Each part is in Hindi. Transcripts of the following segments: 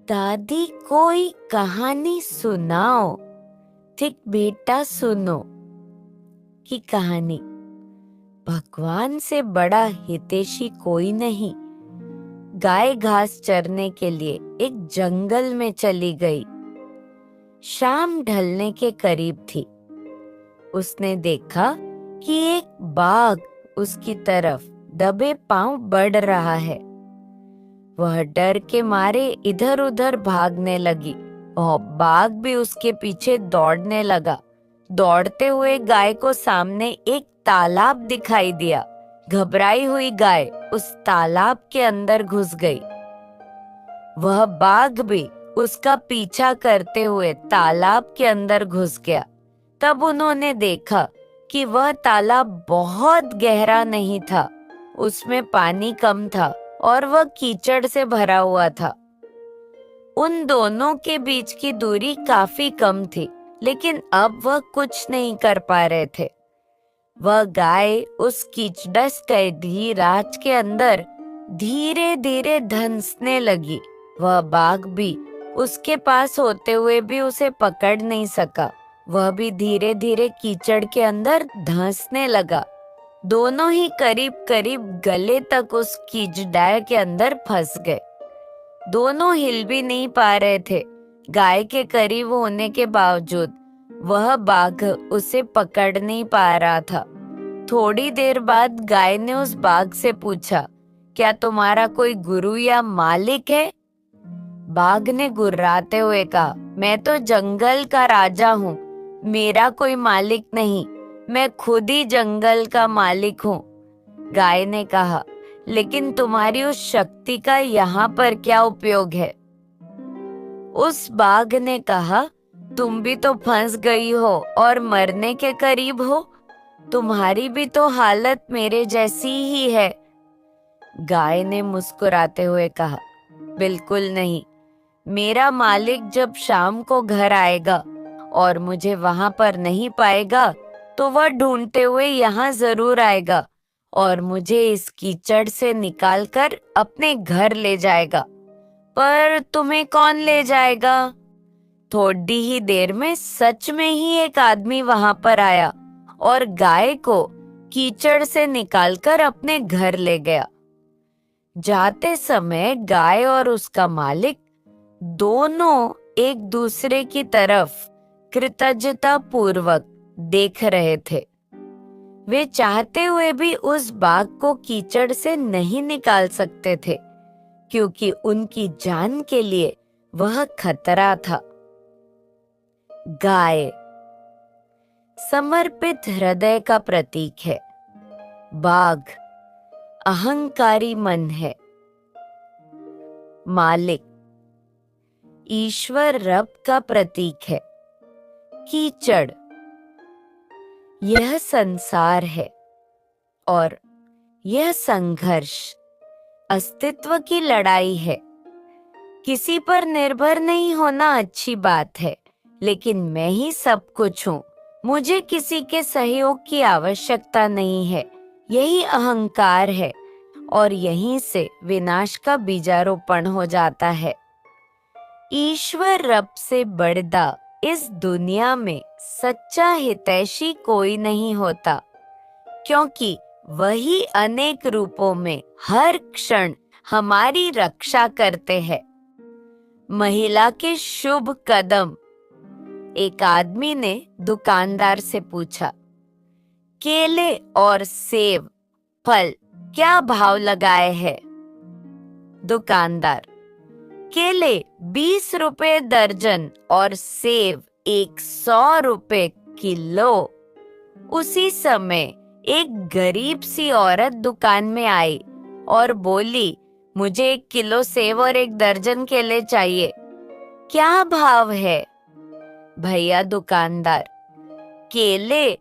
दादी कोई कहानी सुनाओ। ठीक बेटा सुनो की कहानी। भगवान से बड़ा हितैषी कोई नहीं। गाय घास चरने के लिए एक जंगल में चली गई। शाम ढलने के करीब थी। उसने देखा कि एक बाघ उसकी तरफ दबे पांव बढ़ रहा है। वह डर के मारे इधर उधर भागने लगी और बाघ भी उसके पीछे दौड़ने लगा। दौड़ते हुए गाय को सामने एक तालाब दिखाई दिया। घबराई हुई गाय उस तालाब के अंदर घुस गई। वह बाघ भी उसका पीछा करते हुए तालाब के अंदर घुस गया। तब उन्होंने देखा कि वह तालाब बहुत गहरा नहीं था, उसमें पानी कम था और वह कीचड़ से भरा हुआ था। उन दोनों के बीच की दूरी काफी कम थी, लेकिन अब वह कुछ नहीं कर पा रहे थे। वह गाय उस कीचड़स कैदी राज के अंदर धीरे धीरे धंसने लगी। वह बाघ भी उसके पास होते हुए भी उसे पकड़ नहीं सका। वह भी धीरे धीरे कीचड़ के अंदर धंसने लगा। दोनों ही करीब करीब गले तक उस कीचड़ के अंदर फंस गए। दोनों हिल भी नहीं पा रहे थे। गाय के करीब होने के बावजूद वह बाघ उसे पकड़ नहीं पा रहा था। थोड़ी देर बाद गाय ने उस बाघ से पूछा, क्या तुम्हारा कोई गुरु या मालिक है? बाघ ने गुर्राते हुए कहा, मैं तो जंगल का राजा हूँ, मेरा कोई मालिक नहीं, मैं खुद ही जंगल का मालिक हूँ। गाय ने कहा, लेकिन तुम्हारी उस शक्ति का यहाँ पर क्या उपयोग है? उस बाघ ने कहा, तुम भी तो फंस गई हो और मरने के करीब हो। तुम्हारी भी तो हालत मेरे जैसी ही है। गाय ने मुस्कुराते हुए कहा, बिल्कुल नहीं, मेरा मालिक जब शाम को घर आएगा और मुझे वहां पर नहीं पाएगा तो वह ढूंढते हुए यहाँ जरूर आएगा और मुझे इस कीचड़ से निकालकर अपने घर ले जाएगा। पर तुम्हें कौन ले जाएगा? थोड़ी ही देर में सच में ही एक आदमी वहां पर आया और गाय को कीचड़ से निकालकर अपने घर ले गया। जाते समय गाय और उसका मालिक दोनों एक दूसरे की तरफ कृतज्ञता पूर्वक देख रहे थे। वे चाहते हुए भी उस बाघ को कीचड़ से नहीं निकाल सकते थे, क्योंकि उनकी जान के लिए वह खतरा था। गाय समर्पित हृदय का प्रतीक है। बाघ अहंकारी मन है। मालिक ईश्वर रब का प्रतीक है। कीचड़ यह संसार है और यह संघर्ष अस्तित्व की लड़ाई है। किसी पर निर्भर नहीं होना अच्छी बात है, लेकिन मैं ही सब कुछ हूँ, मुझे किसी के सहयोग की आवश्यकता नहीं है, यही अहंकार है और यहीं से विनाश का बीजारोपण हो जाता है। ईश्वर रब से बढ़दा इस दुनिया में सच्चा हितैषी कोई नहीं होता, क्योंकि वही अनेक रूपों में हर क्षण हमारी रक्षा करते हैं। महिला के शुभ कदम। एक आदमी ने दुकानदार से पूछा, केले और सेब फल क्या भाव लगाए हैं? दुकानदार, केले 20 रुपए दर्जन और सेब 100 रुपए किलो। उसी समय एक गरीब सी औरत दुकान में आई और बोली, मुझे 1 किलो सेब और 1 दर्जन केले चाहिए, क्या भाव है? भैया दुकानदार, केले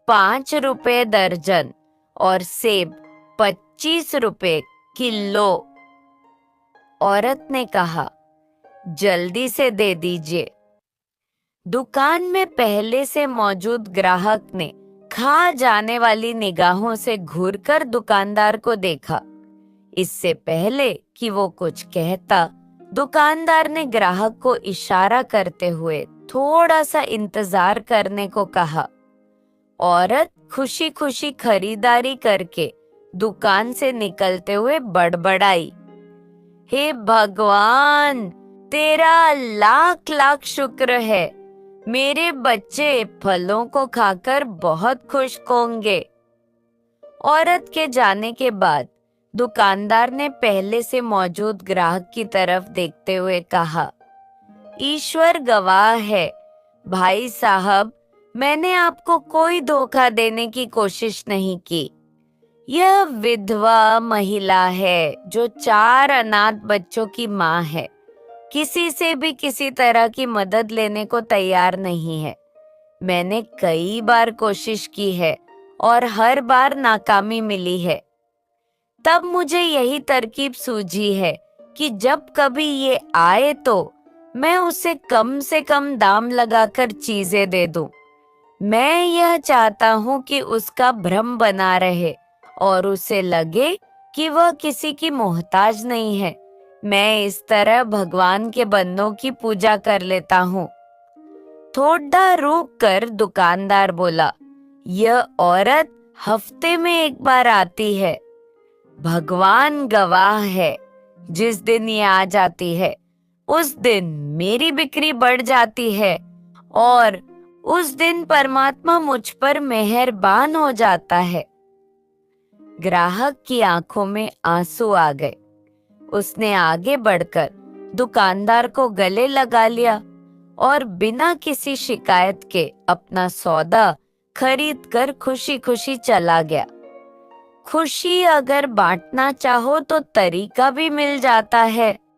5 रुपए दर्जन और सेब 25 रुपए किलो। औरत ने कहा, जल्दी से दे दीजिए। दुकान में पहले से मौजूद ग्राहक ने खा जाने वाली निगाहों से घूरकर दुकानदार को देखा। इससे पहले कि वो कुछ कहता, दुकानदार ने ग्राहक को इशारा करते हुए थोड़ा सा इंतजार करने को कहा। औरत खुशी खुशी खरीदारी करके दुकान से निकलते हुए बड़बड़ाई, हे भगवान, तेरा लाख लाख शुक्र है, मेरे बच्चे फलों को खाकर बहुत खुश होंगे। औरत के जाने के बाद दुकानदार ने पहले से मौजूद ग्राहक की तरफ देखते हुए कहा, ईश्वर गवाह है, भाई साहब, मैंने आपको कोई धोखा देने की कोशिश नहीं की। यह विधवा महिला है जो 4 अनाथ बच्चों की माँ है, किसी से भी किसी तरह की मदद लेने को तैयार नहीं है। मैंने कई बार कोशिश की है और हर बार नाकामी मिली है। तब मुझे यही तरकीब सूझी है कि जब कभी ये आए तो मैं उसे कम से कम दाम लगाकर चीजें दे दूं। मैं यह चाहता हूँ कि उसका भ्रम बना रहे और उसे लगे कि वह किसी की मोहताज नहीं है। मैं इस तरह भगवान के बंदों की पूजा कर लेता हूँ। थोड़ा रुक कर दुकानदार बोला, यह औरत हफ्ते में एक बार आती है। भगवान गवाह है, जिस दिन ये आ जाती है उस दिन मेरी बिक्री बढ़ जाती है और उस दिन परमात्मा मुझ पर मेहरबान हो जाता है। ग्राहक की आंखों में आंसू आ गए। उसने आगे बढ़कर दुकानदार को गले लगा लिया और बिना किसी शिकायत के अपना सौदा खरीद कर खुशी खुशी चला गया। खुशी अगर बांटना चाहो तो तरीका भी मिल जाता है।